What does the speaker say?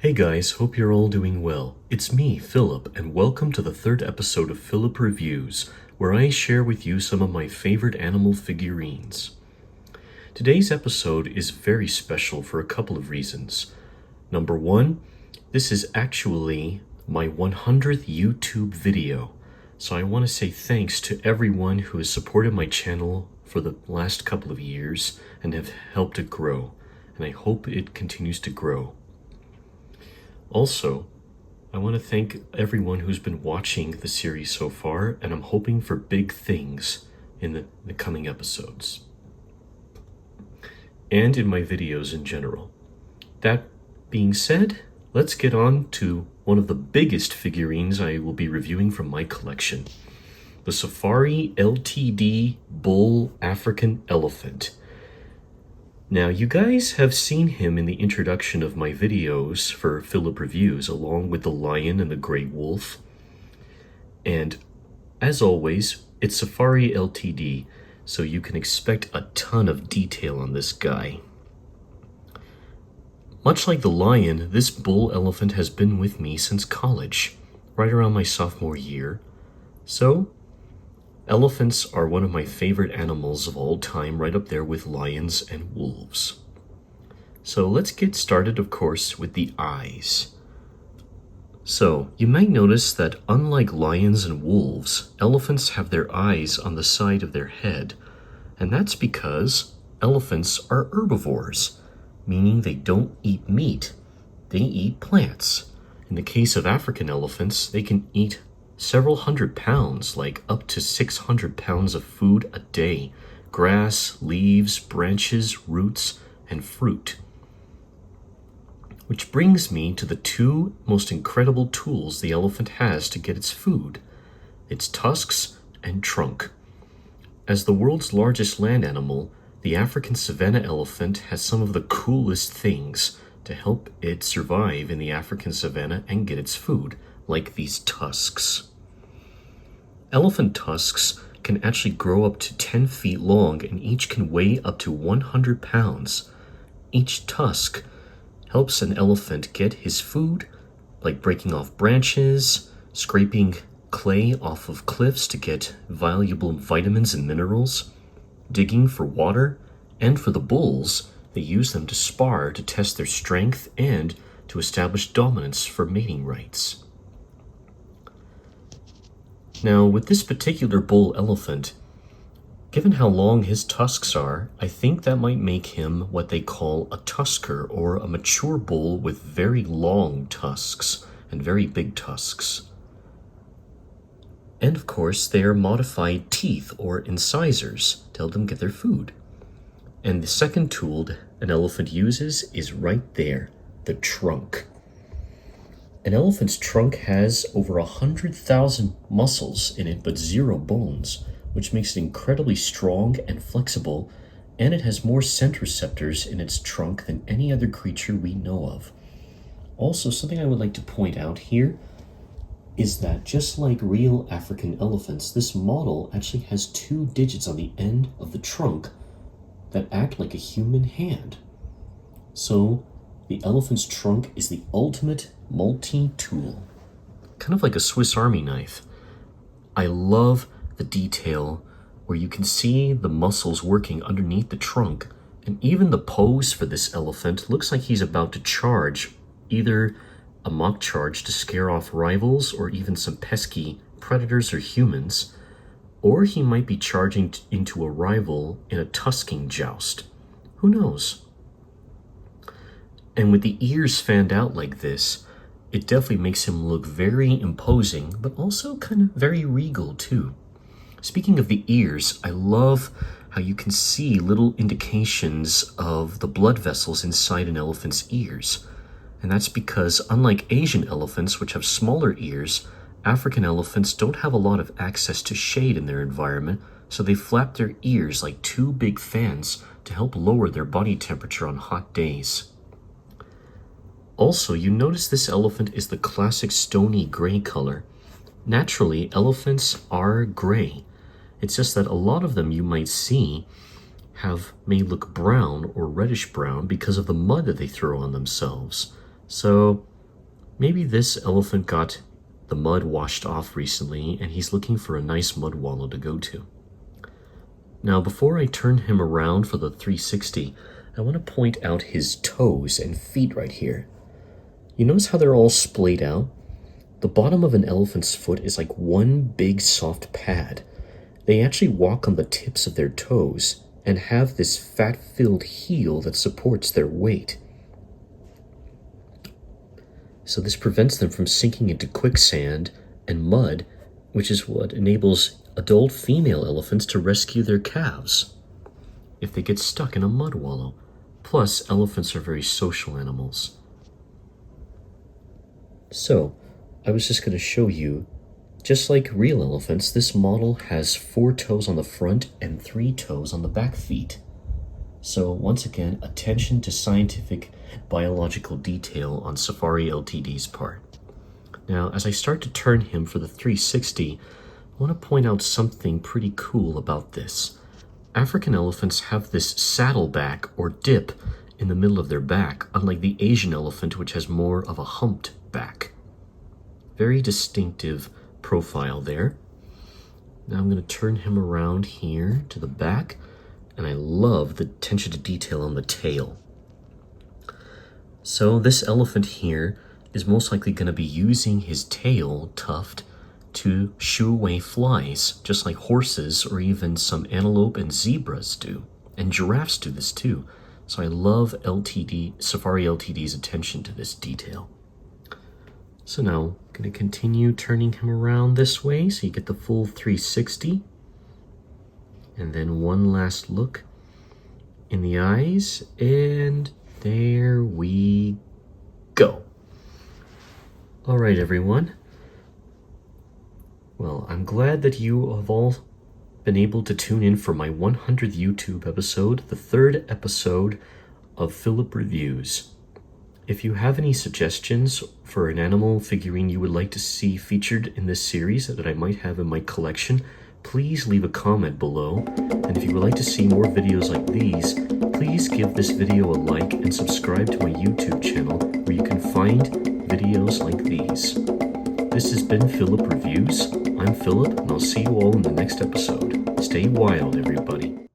Hey guys, hope you're all doing well. It's me, Philip, and welcome to the third episode of Phillip Reviews, where I share with you some of my favorite animal figurines. Today's episode is very special for a couple of reasons. Number one, this is actually my 100th YouTube video, so I want to say thanks to everyone who has supported my channel for the last couple of years and have helped it grow, and I hope it continues to grow. Also, I want to thank everyone who's been watching the series so far, and I'm hoping for big things in the coming episodes. And in my videos in general. That being said, let's get on to one of the biggest figurines I will be reviewing from my collection. The Safari Ltd Bull African Elephant. Now, you guys have seen him in the introduction of my videos for Phillip Reviews, along with the lion and the great wolf. And as always, it's Safari Ltd, so you can expect a ton of detail on this guy. Much like the lion, this bull elephant has been with me since college, right around my sophomore year. So, elephants are one of my favorite animals of all time, right up there with lions and wolves. So let's get started, of course, with the eyes. So, you might notice that unlike lions and wolves, elephants have their eyes on the side of their head, and that's because elephants are herbivores, meaning they don't eat meat, they eat plants. In the case of African elephants, they can eat several hundred pounds, like up to 600 pounds of food a day: grass, leaves, branches, roots, and fruit. Which brings me to the two most incredible tools the elephant has to get its food: its tusks and trunk. As the world's largest land animal, the African savanna elephant has some of the coolest things to help it survive in the African savanna and get its food, like these tusks. Elephant tusks can actually grow up to 10 feet long, and each can weigh up to 100 pounds. Each tusk helps an elephant get his food, like breaking off branches, scraping clay off of cliffs to get valuable vitamins and minerals, digging for water, and for the bulls, they use them to spar to test their strength and to establish dominance for mating rights. Now, with this particular bull elephant, given how long his tusks are, I think that might make him what they call a tusker, or a mature bull with very long tusks and very big tusks. And of course, they are modified teeth or incisors to help them get their food. And the second tool an elephant uses is right there, the trunk. An elephant's trunk has over 100,000 muscles in it, but 0 bones, which makes it incredibly strong and flexible, and it has more scent receptors in its trunk than any other creature we know of. Also, something I would like to point out here is that just like real African elephants, this model actually has 2 digits on the end of the trunk that act like a human hand. So, the elephant's trunk is the ultimate multi-tool, kind of like a Swiss Army knife. I love the detail where you can see the muscles working underneath the trunk, and even the pose for this elephant looks like he's about to charge, either a mock charge to scare off rivals or even some pesky predators or humans, or he might be charging into a rival in a tusking joust. Who knows? And with the ears fanned out like this, it definitely makes him look very imposing, but also kind of very regal too. Speaking of the ears, I love how you can see little indications of the blood vessels inside an elephant's ears. And that's because, unlike Asian elephants, which have smaller ears, African elephants don't have a lot of access to shade in their environment, so they flap their ears like 2 big fans to help lower their body temperature on hot days. Also, you notice this elephant is the classic stony gray color. Naturally, elephants are gray. It's just that a lot of them you might see may look brown or reddish brown because of the mud that they throw on themselves. So Maybe this elephant got the mud washed off recently and he's looking for a nice mud wallow to go to. Now, before I turn him around for the 360, I want to point out his toes and feet right here. You notice how they're all splayed out? The bottom of an elephant's foot is like one big soft pad. They actually walk on the tips of their toes and have this fat-filled heel that supports their weight. So this prevents them from sinking into quicksand and mud, which is what enables adult female elephants to rescue their calves if they get stuck in a mud wallow. Plus, elephants are very social animals. So, I was just going to show you, just like real elephants, this model has 4 toes on the front and 3 toes on the back feet. So once again, attention to scientific biological detail on Safari Ltd's part. Now, as I start to turn him for the 360, I want to point out something pretty cool about this. African elephants have this saddleback or dip in the middle of their back, unlike the Asian elephant, which has more of a humped back. Very distinctive profile there. Now I'm going to turn him around here to the back, and I love the attention to detail on the tail. So this elephant here is most likely going to be using his tail tuft to shoo away flies, just like horses or even some antelope and zebras do. And giraffes do this too. So I love Safari Ltd's attention to this detail. So now I'm going to continue turning him around this way so you get the full 360. And then one last look in the eyes, and there we go. All right, everyone. Well, I'm glad that you have all been able to tune in for my 100th YouTube episode, the 3rd episode of Phillip Reviews. If you have any suggestions for an animal figurine you would like to see featured in this series that I might have in my collection, please leave a comment below. And if you would like to see more videos like these, please give this video a like and subscribe to my YouTube channel where you can find videos like these. This has been Phillip Reviews. I'm Phillip, and I'll see you all in the next episode. Stay wild, everybody.